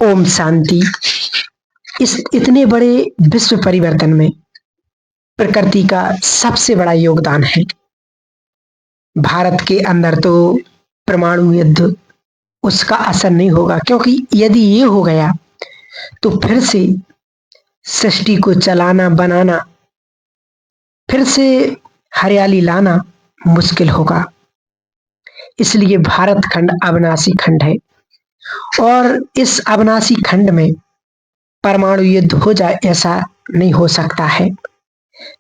ओम शांति। इस इतने बड़े विश्व परिवर्तन में प्रकृति का सबसे बड़ा योगदान है। भारत के अंदर तो परमाणु युद्ध उसका असर नहीं होगा, क्योंकि यदि ये हो गया तो फिर से सृष्टि को चलाना बनाना, फिर से हरियाली लाना मुश्किल होगा। इसलिए भारत खंड अविनाशी खंड है और इस अविनाशी खंड में परमाणु युद्ध हो जाए ऐसा नहीं हो सकता है।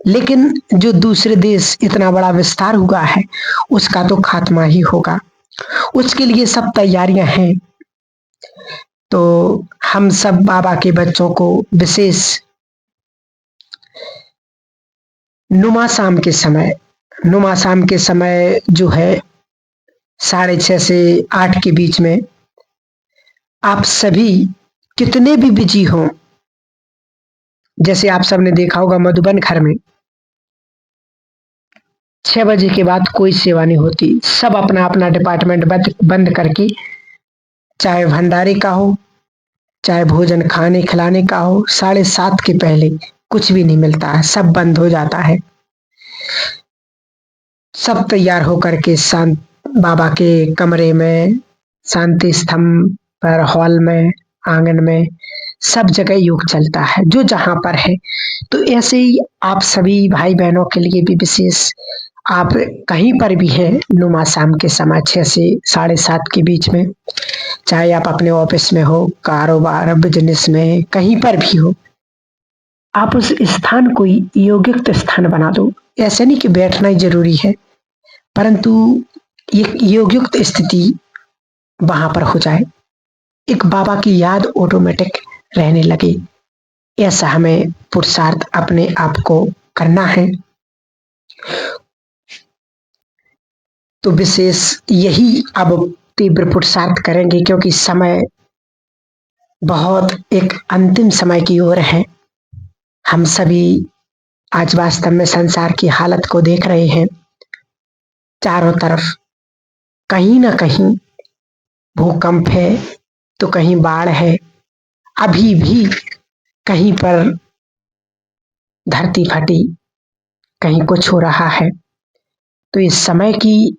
लेकिन जो दूसरे देश इतना बड़ा विस्तार हुआ है उसका तो खात्मा ही होगा। उसके लिए सब तैयारियां हैं। तो हम सब बाबा के बच्चों को विशेष नुमा शाम के समय जो है 6:30 से 8 के बीच में आप सभी कितने भी बिजी हों, जैसे आप सबने देखा होगा मधुबन घर में 6 बजे के बाद कोई सेवा नहीं होती। सब अपना अपना डिपार्टमेंट बंद करके, चाहे भंडारे का हो चाहे भोजन खाने खिलाने का हो, 7:30 के पहले कुछ भी नहीं मिलता है, सब बंद हो जाता है। सब तैयार होकर के शांत बाबा के कमरे में, शांति स्तंभ पर, हॉल में, आंगन में, सब जगह योग चलता है जो जहां पर है। तो ऐसे ही आप सभी भाई बहनों के लिए भी विशेष, आप कहीं पर भी हैं नुमा शाम के समय 6 से 7:30 के बीच में, चाहे आप अपने ऑफिस में हो, कारोबार बिजनेस में, कहीं पर भी हो, आप उस स्थान को योगयुक्त स्थान बना दो। ऐसे नहीं कि बैठना ही जरूरी है, परंतु एक योगयुक्त स्थिति वहां पर हो जाए, एक बाबा की याद ऑटोमेटिक रहने लगे। ऐसा हमें पुरुषार्थ अपने आप को करना है। तो विशेष यही अब तीव्र पुरुषार्थ करेंगे, क्योंकि समय बहुत एक अंतिम समय की ओर है। हम सभी आज वास्तव में संसार की हालत को देख रहे हैं। चारों तरफ कहीं ना कहीं भूकंप है तो कहीं बाढ़ है, अभी भी कहीं पर धरती फटी, कहीं कुछ हो रहा है। तो इस समय की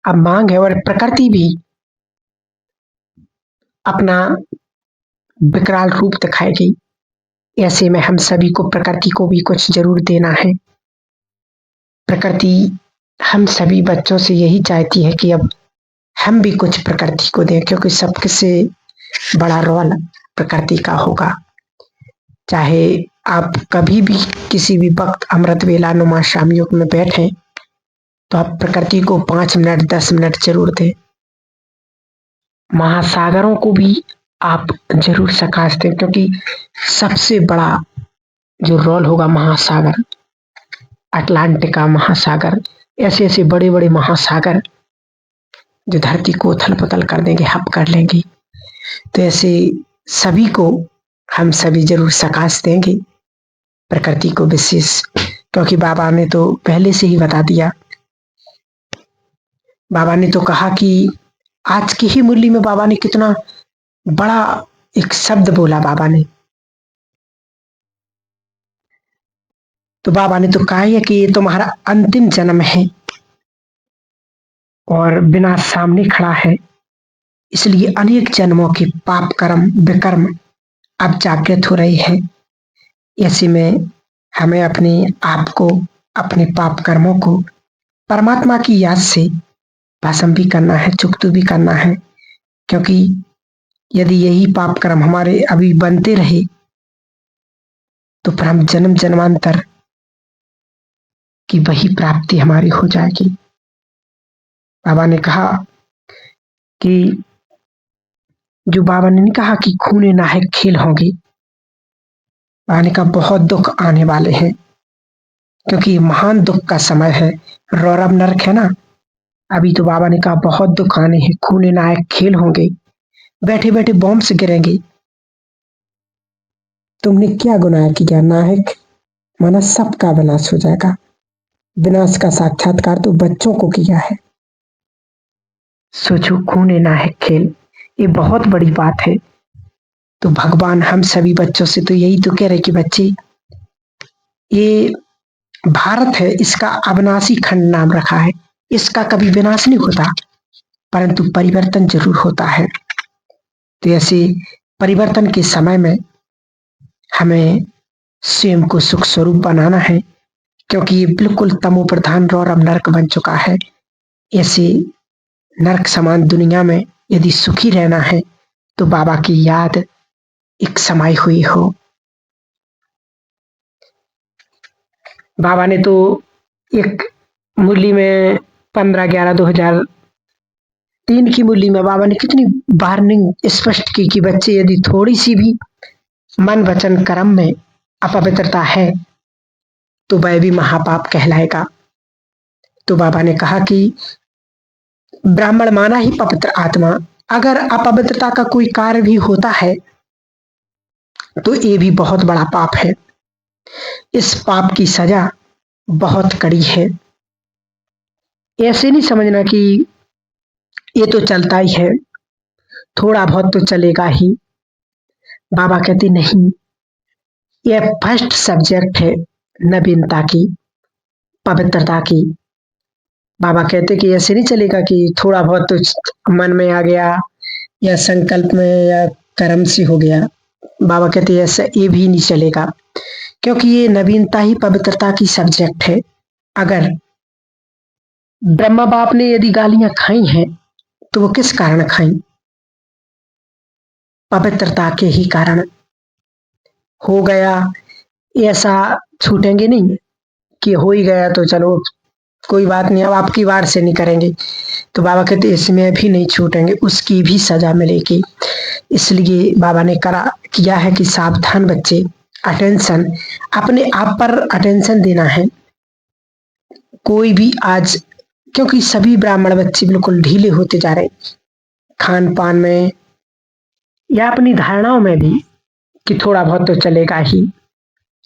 अब मांग है और प्रकृति भी अपना विकराल रूप दिखाएगी। ऐसे में हम सभी को प्रकृति को भी कुछ जरूर देना है। प्रकृति हम सभी बच्चों से यही चाहती है कि अब हम भी कुछ प्रकृति को दें, क्योंकि सबसे बड़ा रोल प्रकृति का होगा। चाहे आप कभी भी किसी भी वक्त अमृत वेला नुमा शाम योग में बैठे तो आप प्रकृति को 5 मिनट 10 मिनट जरूर दें। महासागरों को भी आप जरूर सकाश दें, क्योंकि सबसे बड़ा जो रोल होगा महासागर, अटलांटिका महासागर, ऐसे ऐसे बड़े बड़े महासागर जो धरती को उथल पुथल कर देंगे, हप कर लेंगे। तो ऐसे सभी को हम सभी जरूर सकाश देंगे, प्रकृति को विशेष, क्योंकि बाबा ने तो पहले से ही बता दिया। बाबा ने तो कहा कि आज की ही मुरली में बाबा ने कितना बड़ा एक शब्द बोला। बाबा ने बाबा ने तो कहा है कि ये तुम्हारा अंतिम जन्म है और विनाश सामने खड़ा है, इसलिए अनेक जन्मों के पाप कर्म विकर्म अब जागृत हो रहे हैं। ऐसे में हमें अपने आप को, अपने पाप कर्मों को परमात्मा की याद से भस्म भी करना है, चुकतू भी करना है। क्योंकि यदि यही पाप कर्म हमारे अभी बनते रहे तो फिर हम जन्म जन्मांतर की वही प्राप्ति हमारी हो जाएगी। बाबा ने कहा कि जो बाबा ने नहीं कहा कि खूने नाहक खेल होंगे, बाबा ने कहा बहुत दुख आने वाले हैं, क्योंकि महान दुख का समय है। रौरव नरक है ना, अभी तो बाबा ने कहा बहुत दुख आने हैं, खूने नाहक खेल होंगे, बैठे बैठे बॉम्ब से गिरेंगे। तुमने क्या गुनाह किया? नाहक माना सबका विनाश हो जाएगा। विनाश का साक्षात्कार तो बच्चों को किया है। सोचो, खूने नाहक खेल, ये बहुत बड़ी बात है। तो भगवान हम सभी बच्चों से तो यही तो कह रहे कि बच्चे, ये भारत है, इसका अविनाशी खंड नाम रखा है, इसका कभी विनाश नहीं होता, परंतु परिवर्तन जरूर होता है। तो ऐसे परिवर्तन के समय में हमें स्वयं को सुख स्वरूप बनाना है, क्योंकि ये बिल्कुल तमो प्रधान और अब नरक बन चुका है। ऐसे नरक समान दुनिया में यदि सुखी रहना है तो बाबा की याद एक समाई हुई हो। बाबा ने तो एक मुरली में 15/11/2003 की मुरली में बाबा ने कितनी वार्निंग स्पष्ट की कि बच्चे, यदि थोड़ी सी भी मन वचन कर्म में अपवित्रता है तो वह भी महापाप कहलाएगा। तो बाबा ने कहा कि ब्राह्मण माना ही पवित्र आत्मा, अगर अपवित्रता का कोई कार्य भी होता है तो ये भी बहुत बड़ा पाप है। इस पाप की सजा बहुत कड़ी है। ऐसे नहीं समझना कि ये तो चलता ही है, थोड़ा बहुत तो चलेगा ही। बाबा कहते नहीं, यह फर्स्ट सब्जेक्ट है नवीनता की, पवित्रता की। बाबा कहते कि ऐसे नहीं चलेगा कि थोड़ा बहुत तो मन में आ गया या संकल्प में या कर्म से हो गया। बाबा कहते ऐसा ये भी नहीं चलेगा, क्योंकि ये नवीनता ही पवित्रता की सब्जेक्ट है। अगर ब्रह्मा बाप ने यदि गालियां खाई हैं तो वो किस कारण खाई? पवित्रता के ही कारण। हो गया ऐसा छूटेंगे नहीं कि हो ही गया तो चलो कोई बात नहीं, अब आपकी बार से नहीं करेंगे। तो बाबा कहते इसमें भी नहीं छूटेंगे, उसकी भी सजा मिलेगी। इसलिए बाबा ने किया है कि सावधान बच्चे, अटेंशन, अपने आप पर अटेंशन देना है। कोई भी आज, क्योंकि सभी ब्राह्मण बच्चे बिल्कुल ढीले होते जा रहे, खान पान में या अपनी धारणाओं में भी, कि थोड़ा बहुत तो चलेगा ही।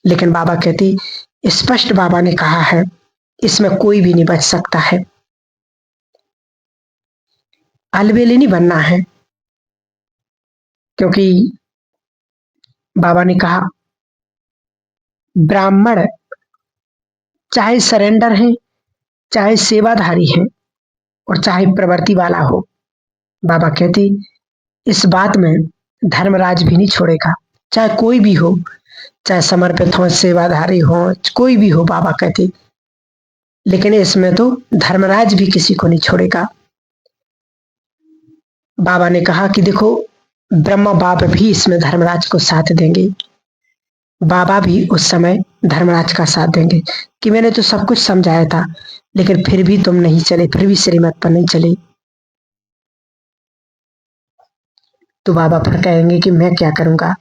लेकिन बाबा कहते, स्पष्ट बाबा ने कहा है, इसमें कोई भी नहीं बच सकता है। अलबेले नहीं बनना है, क्योंकि बाबा ने कहा ब्राह्मण चाहे सरेंडर है, चाहे सेवाधारी है, और चाहे प्रवृत्ति वाला हो, बाबा कहते इस बात में धर्मराज भी नहीं छोड़ेगा। चाहे कोई भी हो, चाहे समर्पित हो, सेवाधारी हो, कोई भी हो, बाबा कहते, लेकिन इसमें तो धर्मराज भी किसी को नहीं छोड़ेगा। बाबा ने कहा कि देखो, ब्रह्मा बाप भी इसमें धर्मराज को साथ देंगे, बाबा भी उस समय धर्मराज का साथ देंगे कि मैंने तो सब कुछ समझाया था, लेकिन फिर भी तुम नहीं चले, फिर भी श्रीमत पर नहीं चले। तो बाबा फिर कहेंगे कि मैं क्या करूंगा।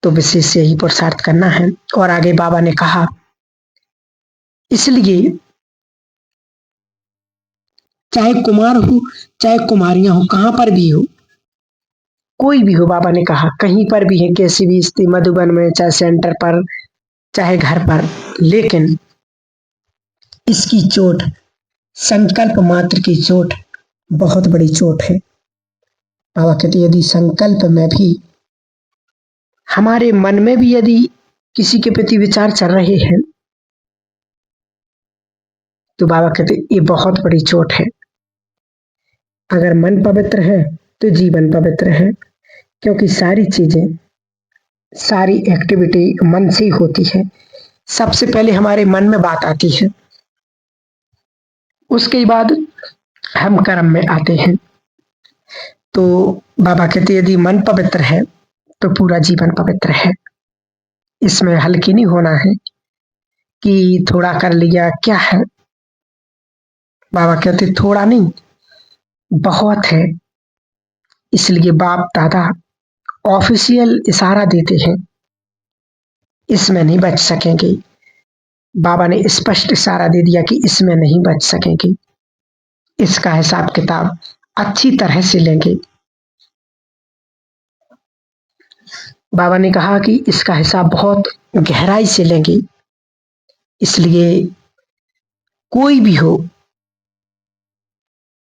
तो विशेष यही पुरुषार्थ करना है। और आगे बाबा ने कहा, इसलिए चाहे कुमार हो, चाहे कुमारियां हो, कहां पर भी हो, कोई भी हो, बाबा ने कहा कहीं पर भी है, कैसी भी स्थिति, मधुबन में, चाहे सेंटर पर, चाहे घर पर, लेकिन इसकी चोट, संकल्प मात्र की चोट बहुत बड़ी चोट है। बाबा कहते यदि संकल्प में भी, हमारे मन में भी यदि किसी के प्रति विचार चल रहे हैं, तो बाबा कहते ये बहुत बड़ी चोट है। अगर मन पवित्र है तो जीवन पवित्र है, क्योंकि सारी चीजें, सारी एक्टिविटी मन से ही होती है। सबसे पहले हमारे मन में बात आती है, उसके बाद हम कर्म में आते हैं। तो बाबा कहते यदि मन पवित्र है तो पूरा जीवन पवित्र है। इसमें हल्की नहीं होना है कि थोड़ा कर लिया, क्या है। बाबा कहते थोड़ा नहीं, बहुत है। इसलिए बाप दादा ऑफिशियल इशारा देते हैं, इसमें नहीं बच सकेंगे। बाबा ने स्पष्ट इशारा दे दिया कि इसमें नहीं बच सकेंगे, इसका हिसाब किताब अच्छी तरह से लेंगे। बाबा ने कहा कि इसका हिसाब बहुत गहराई से लेंगे। इसलिए कोई भी हो,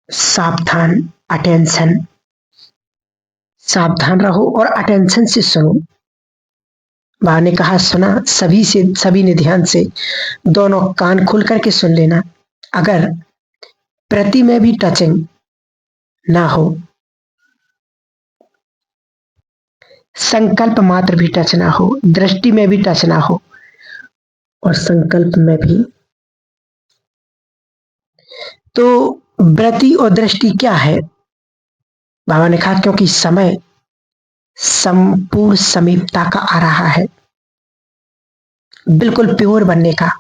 सावधान, अटेंशन, सावधान रहो और अटेंशन से सुनो। बाबा ने कहा सुना, सभी ने ध्यान से दोनों कान खोल करके सुन लेना। अगर प्रति में भी टचिंग ना हो, संकल्प मात्र भी टच ना हो, दृष्टि में भी टच ना हो और संकल्प में भी, तो वृत्ति और दृष्टि क्या है? बाबा ने कहा क्योंकि समय संपूर्ण समीपता का आ रहा है, बिल्कुल प्योर बनने का।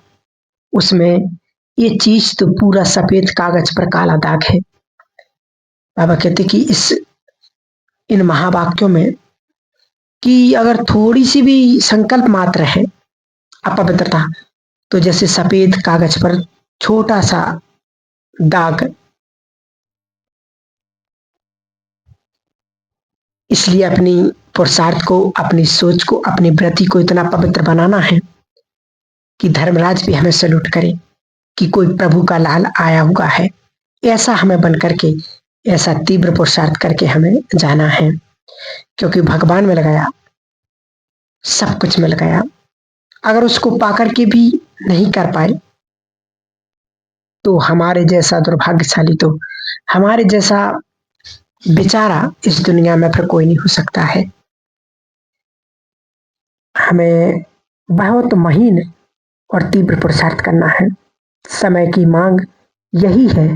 उसमें ये चीज तो पूरा सफेद कागज पर काला दाग है। बाबा कहते कि इन महावाक्यों में कि अगर थोड़ी सी भी संकल्प मात्र है अपवित्रता, तो जैसे सफेद कागज पर छोटा सा दाग। इसलिए अपनी पुरुषार्थ को, अपनी सोच को, अपनी वृत्ति को इतना पवित्र बनाना है कि धर्मराज भी हमें सैल्यूट करे कि कोई प्रभु का लाल आया हुआ है। ऐसा हमें बन करके, ऐसा तीव्र पुरुषार्थ करके हमें जाना है, क्योंकि भगवान मिल गया, सब कुछ मिल गया। अगर उसको पाकर के भी नहीं कर पाए तो हमारे जैसा दुर्भाग्यशाली, तो हमारे जैसा बेचारा इस दुनिया में फिर कोई नहीं हो सकता है। हमें बहुत महीन और तीव्र पुरुषार्थ करना है। समय की मांग यही है।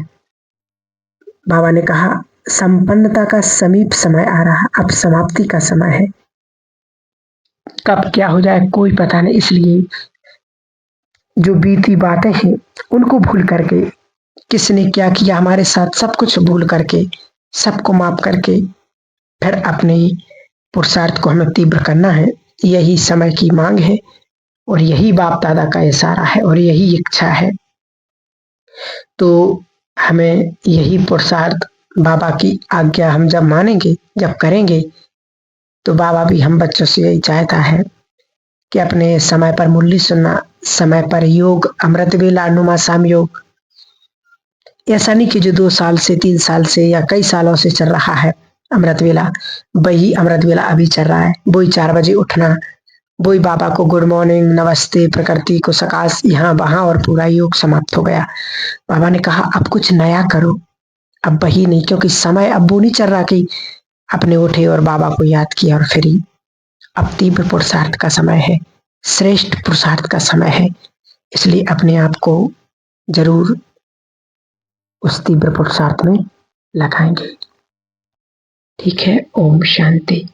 बाबा ने कहा संपन्नता का समीप समय आ रहा, अब समाप्ति का समय है। कब क्या हो जाए कोई पता नहीं, इसलिए जो बीती बातें हैं उनको भूल करके, किसने क्या किया हमारे साथ, सब कुछ भूल करके, सबको माफ करके फिर अपने पुरुषार्थ को हमें तीव्र करना है। यही समय की मांग है और यही बाप दादा का इशारा है और यही इच्छा है। तो हमें यही पुरुषार्थ, बाबा की आज्ञा हम जब मानेंगे, जब करेंगे, तो बाबा भी हम बच्चों से यही चाहता है कि अपने समय पर मुरली सुनना, समय पर योग, अमृत वेला, नुमा शाम योग। ऐसा नहीं कि जो 2 साल से, 3 साल से या कई सालों से चल रहा है अमृत वेला, वही अमृत वेला अभी चल रहा है। वही 4 बजे उठना, वही बाबा को गुड मॉर्निंग, नमस्ते, प्रकृति को सकाश, यहाँ वहां, और पूरा योग समाप्त हो गया। बाबा ने कहा अब कुछ नया करो, अब वही नहीं, क्योंकि समय अब वो नहीं चल रहा कि अपने उठे और बाबा को याद किया और फिर ही। अब तीव्र पुरुषार्थ का समय है, श्रेष्ठ पुरुषार्थ का समय है। इसलिए अपने आप को जरूर उस तीव्र पुरुषार्थ में लगाएंगे। ठीक है, ओम शांति।